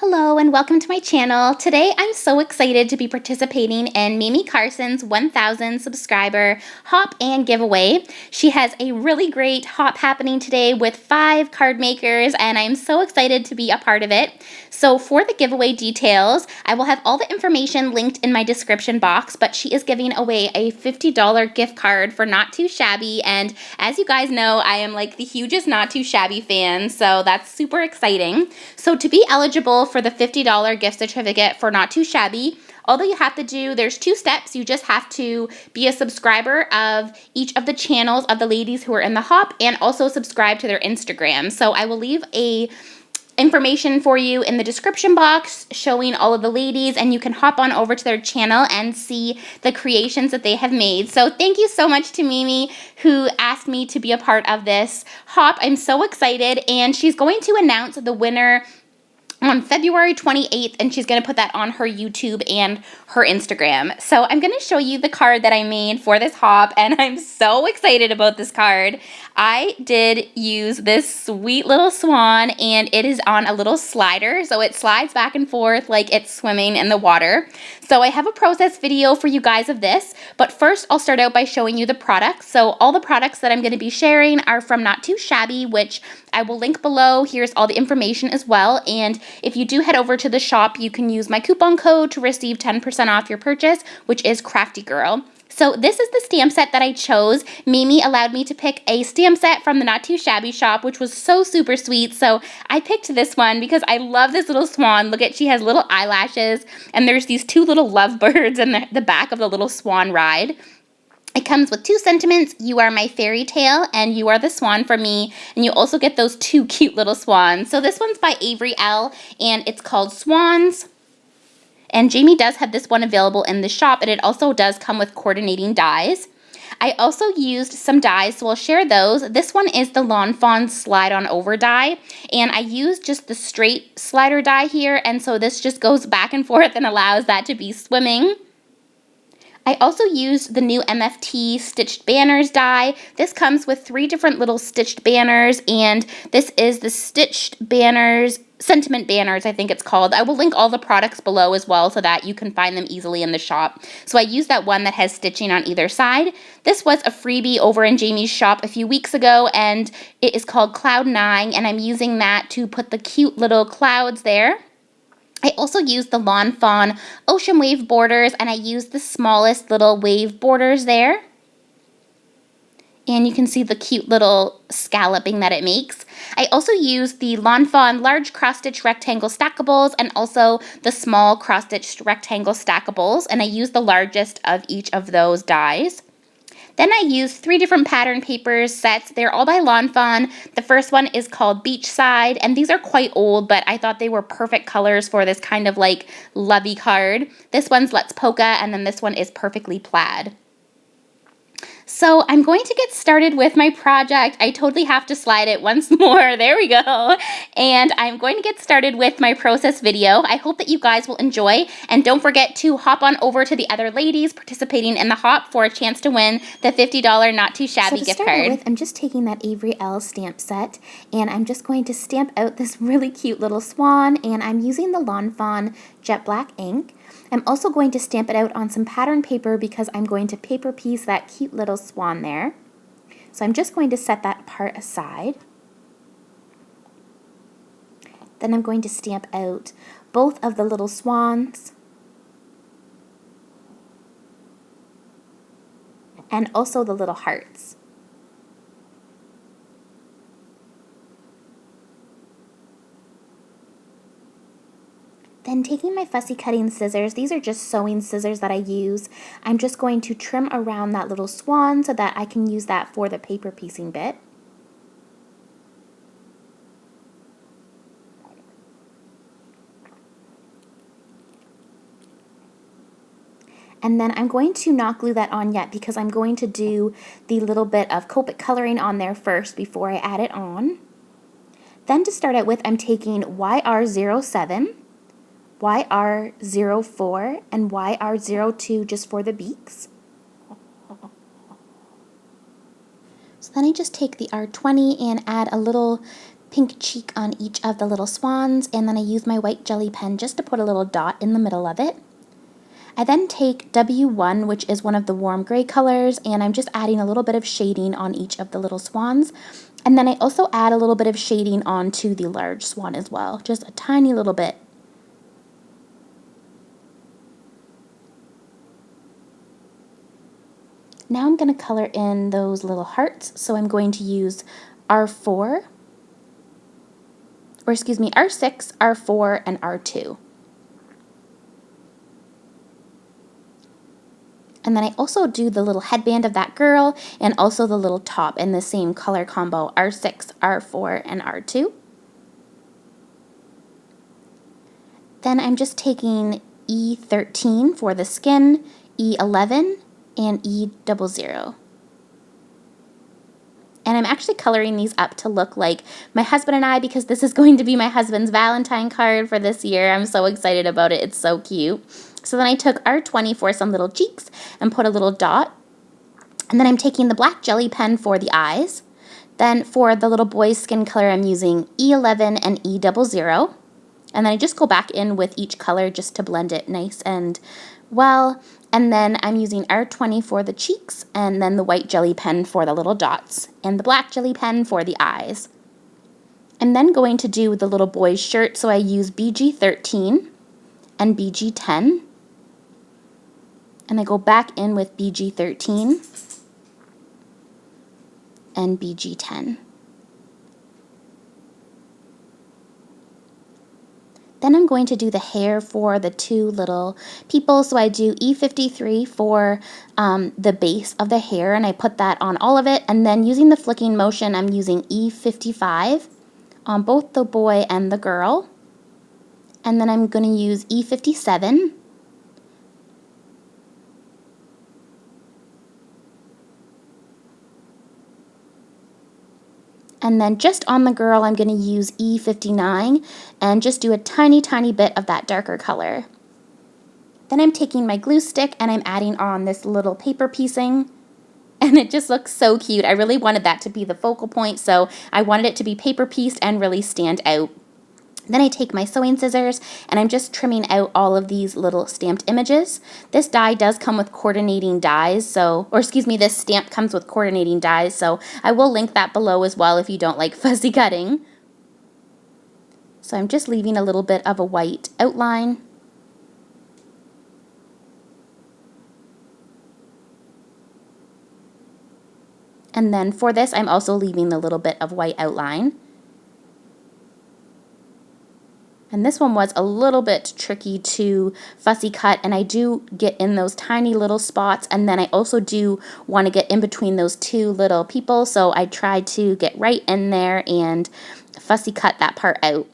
Hello and welcome to my channel. Today I'm so excited to be participating in Mamie Carson's 1000 subscriber hop and giveaway. She has a really great hop happening today with 5 card makers and I'm so excited to be a part of it. So for the giveaway details, I will have all the information linked in my description box, but she is giving away a $50 gift card for Not Too Shabby, and as you guys know, I am like the hugest Not Too Shabby fan, so that's super exciting. So to be eligible for the $50 gift certificate for Not Too Shabby, all that you have to do, there's 2 steps. You just have to be a subscriber of each of the channels of the ladies who are in the hop and also subscribe to their Instagram. So I will leave a information for you in the description box showing all of the ladies, and you can hop on over to their channel and see the creations that they have made. So thank you so much to Mamie who asked me to be a part of this hop. I'm so excited, and she's going to announce the winner on February 28th, and she's going to put that on her YouTube and her Instagram. So I'm going to show you the card that I made for this hop, and I'm so excited about this card. I did use this sweet little swan, and it is on a little slider, so it slides back and forth like it's swimming in the water. So I have a process video for you guys of this, but first I'll start out by showing you the products. So all the products that I'm going to be sharing are from Not Too Shabby, which I will link below. Here's all the information as well, and if you do head over to the shop, you can use my coupon code to receive 10% off your purchase, which is Crafty Girl. So this is the stamp set that I chose. Mamie allowed me to pick a stamp set from the Not Too Shabby shop, which was so super sweet. So I picked this one because I love this little swan. Look at, she has little eyelashes, and there's these 2 little lovebirds in the back of the little swan ride. It comes with 2 sentiments: you are my fairy tale and you are the swan for me. And you also get those 2 cute little swans. So this one's by Avery L, and it's called Swans. And Jamie does have this one available in the shop, and it also does come with coordinating dies. I also used some dies, so I'll share those. This one is the Lawn Fawn Slide On Over die, and I used just the straight slider die here, and so this just goes back and forth and allows that to be swimming. I also used the new MFT Stitched Banners die. This comes with 3 different little stitched banners, and this is the Stitched Banners, Sentiment Banners, I think it's called. I will link all the products below as well so that you can find them easily in the shop. So I used that one that has stitching on either side. This was a freebie over in Jamie's shop a few weeks ago, and it is called Cloud 9, and I'm using that to put the cute little clouds there. I also used the Lawn Fawn Ocean Wave borders, and I used the smallest little wave borders there. And you can see the cute little scalloping that it makes. I also used the Lawn Fawn large cross-stitch rectangle stackables and also the small cross-stitched rectangle stackables, and I used the largest of each of those dies. Then I used 3 different pattern papers sets. They're all by Lawn Fawn. The first one is called Beachside, and these are quite old, but I thought they were perfect colors for this kind of like lovey card. This one's Let's Polka, and then this one is Perfectly Plaid. So I'm going to get started with my project. I totally have to slide it once more. There we go. And I'm going to get started with my process video. I hope that you guys will enjoy. And don't forget to hop on over to the other ladies participating in the hop for a chance to win the $50 Not Too Shabby gift card. I'm just taking that Avery L stamp set, and I'm just going to stamp out this really cute little swan, and I'm using the Lawn Fawn Jet Black ink. I'm also going to stamp it out on some pattern paper because I'm going to paper piece that cute little swan there. So I'm just going to set that part aside. Then I'm going to stamp out both of the little swans and also the little hearts. Then taking my fussy cutting scissors, these are just sewing scissors that I use, I'm just going to trim around that little swan so that I can use that for the paper piecing bit. And then I'm going to not glue that on yet because I'm going to do the little bit of Copic coloring on there first before I add it on. Then to start out with, I'm taking YR07, YR04, and YR02 just for the beaks. So then I just take the R20 and add a little pink cheek on each of the little swans, and then I use my white jelly pen just to put a little dot in the middle of it. I then take W1, which is one of the warm gray colors, and I'm just adding a little bit of shading on each of the little swans. And then I also add a little bit of shading onto the large swan as well, just a tiny little bit. Now I'm going to color in those little hearts, so I'm going to use R4, or excuse me, R6, R4, and R2. And then I also do the little headband of that girl and also the little top in the same color combo, R6, R4, and R2. Then I'm just taking E13 for the skin, E11, and E00. And I'm actually coloring these up to look like my husband and I, because this is going to be my husband's Valentine card for this year. I'm so excited about it. It's so cute. So then I took R20 for some little cheeks and put a little dot. And then I'm taking the black jelly pen for the eyes. Then for the little boy's skin color, I'm using E11 and E00. And then I just go back in with each color just to blend it nice and well. And then I'm using R20 for the cheeks, and then the white jelly pen for the little dots, and the black jelly pen for the eyes. I'm then going to do the little boy's shirt, so I use BG13 and BG10. And I go back in with BG13 and BG10. Then I'm going to do the hair for the two little people. So I do E53 for the base of the hair, and I put that on all of it. And then using the flicking motion, I'm using E55 on both the boy and the girl. And then I'm going to use E57. And then just on the girl, I'm going to use E59 and just do a tiny, tiny bit of that darker color. Then I'm taking my glue stick and I'm adding on this little paper piecing. And it just looks so cute. I really wanted that to be the focal point, so I wanted it to be paper pieced and really stand out. Then I take my sewing scissors and I'm just trimming out all of these little stamped images. This die does come with coordinating dies, this stamp comes with coordinating dies, so I will link that below as well if you don't like fussy cutting. So I'm just leaving a little bit of a white outline. And then for this, I'm also leaving a little bit of white outline. And this one was a little bit tricky to fussy cut, and I do get in those tiny little spots, and then I also do want to get in between those two little people, so I tried to get right in there and fussy cut that part out.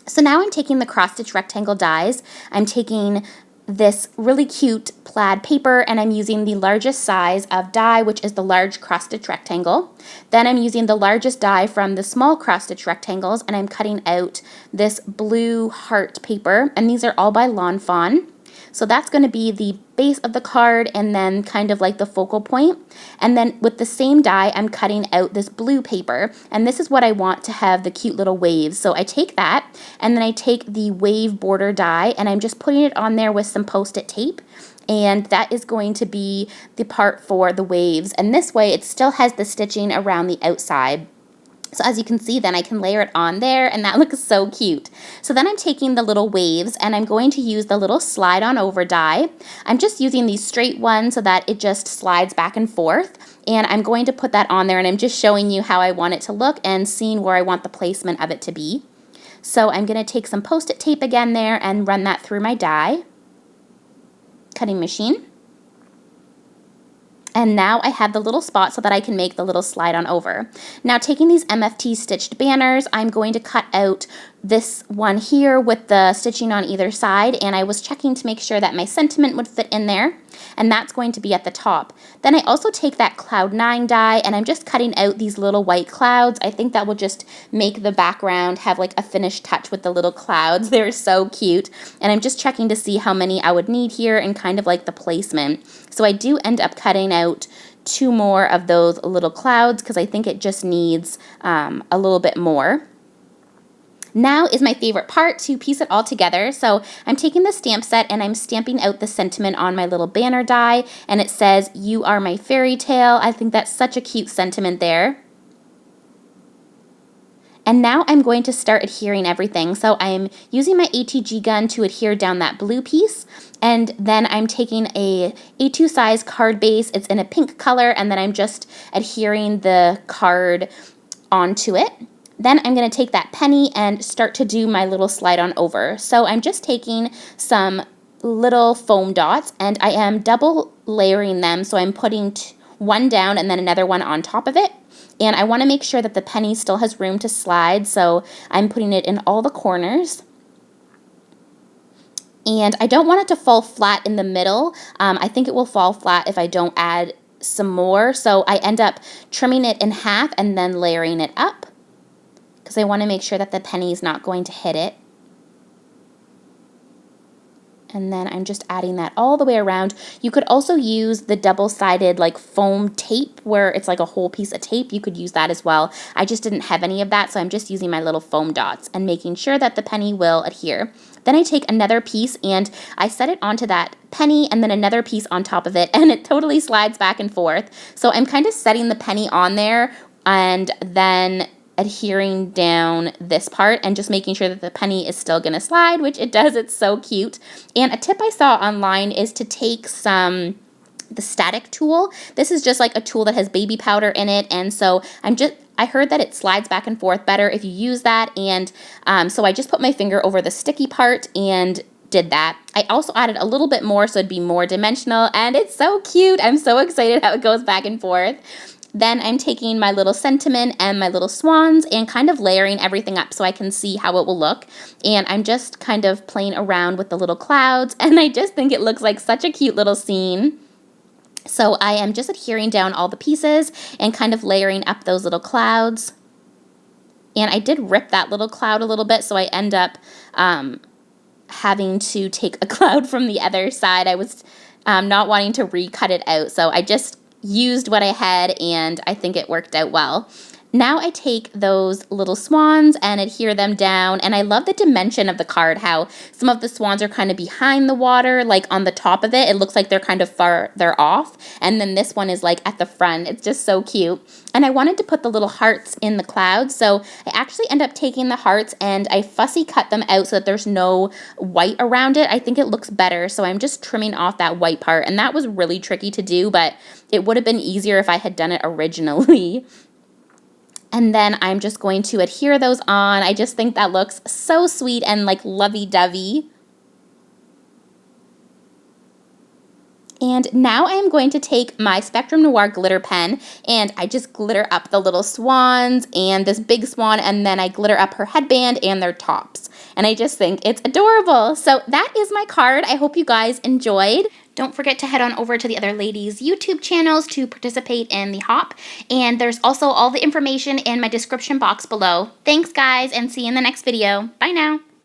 So now I'm taking the cross stitch rectangle dies. I'm taking this really cute plaid paper and I'm using the largest size of die, which is the large cross stitch rectangle. Then I'm using the largest die from the small cross stitch rectangles and I'm cutting out this blue heart paper, and these are all by Fawn. So that's going to be the base of the card and then kind of like the focal point. And then with the same die, I'm cutting out this blue paper. And this is what I want to have the cute little waves. So I take that and then I take the wave border die and I'm just putting it on there with some post-it tape. And that is going to be the part for the waves. And this way it still has the stitching around the outside. So as you can see, then I can layer it on there and that looks so cute. So then I'm taking the little waves and I'm going to use the little slide on over die. I'm just using these straight ones so that it just slides back and forth. And I'm going to put that on there and I'm just showing you how I want it to look and seeing where I want the placement of it to be. So I'm going to take some post-it tape again there and run that through my die cutting machine. And now I have the little spot so that I can make the little slide on over. Now taking these MFT stitched banners, I'm going to cut out this one here with the stitching on either side, and I was checking to make sure that my sentiment would fit in there, and that's going to be at the top. Then I also take that Cloud 9 die and I'm just cutting out these little white clouds. I think that will just make the background have like a finished touch with the little clouds. They're so cute. And I'm just checking to see how many I would need here and kind of like the placement. So I do end up cutting out 2 more of those little clouds because I think it just needs a little bit more. Now is my favorite part, to piece it all together. So I'm taking the stamp set and I'm stamping out the sentiment on my little banner die, and it says, "You are my fairy tale." I think that's such a cute sentiment there. And now I'm going to start adhering everything. So I'm using my ATG gun to adhere down that blue piece, and then I'm taking a A2 size card base. It's in a pink color, and then I'm just adhering the card onto it. Then I'm going to take that penny and start to do my little slide on over. So I'm just taking some little foam dots and I am double layering them. So I'm putting one down and then another one on top of it. And I want to make sure that the penny still has room to slide. So I'm putting it in all the corners. And I don't want it to fall flat in the middle. I think it will fall flat if I don't add some more. So I end up trimming it in half and then layering it up, because I want to make sure that the penny is not going to hit it. And then I'm just adding that all the way around. You could also use the double-sided like foam tape where it's like a whole piece of tape. You could use that as well. I just didn't have any of that, so I'm just using my little foam dots and making sure that the penny will adhere. Then I take another piece and I set it onto that penny and then another piece on top of it, and it totally slides back and forth. So I'm kind of setting the penny on there and then adhering down this part and just making sure that the penny is still going to slide, which it does. It's so cute. And a tip I saw online is to take the static tool. This is just like a tool that has baby powder in it, and so I heard that it slides back and forth better if you use that, and so I just put my finger over the sticky part and did that. I also added a little bit more so it'd be more dimensional, and it's so cute. I'm so excited how it goes back and forth. Then I'm taking my little sentiment and my little swans and kind of layering everything up so I can see how it will look. And I'm just kind of playing around with the little clouds, and I just think it looks like such a cute little scene. So I am just adhering down all the pieces and kind of layering up those little clouds. And I did rip that little cloud a little bit, so I end up having to take a cloud from the other side. I was not wanting to recut it out, so I just used what I had, and I think it worked out well. Now I take those little swans and adhere them down, and I love the dimension of the card, how some of the swans are kind of behind the water, like on the top of it. It looks like they're kind of farther off, and then this one is like at the front. It's just so cute. And I wanted to put the little hearts in the clouds, so I actually end up taking the hearts and I fussy cut them out so that there's no white around it. I think it looks better, so I'm just trimming off that white part, and that was really tricky to do, but it would have been easier if I had done it originally. And then I'm just going to adhere those on. I just think that looks so sweet and like lovey-dovey. And now I'm going to take my Spectrum Noir glitter pen and I just glitter up the little swans and this big swan, and then I glitter up her headband and their tops. And I just think it's adorable. So that is my card. I hope you guys enjoyed. Don't forget to head on over to the other ladies' YouTube channels to participate in the hop. And there's also all the information in my description box below. Thanks, guys, and see you in the next video. Bye now.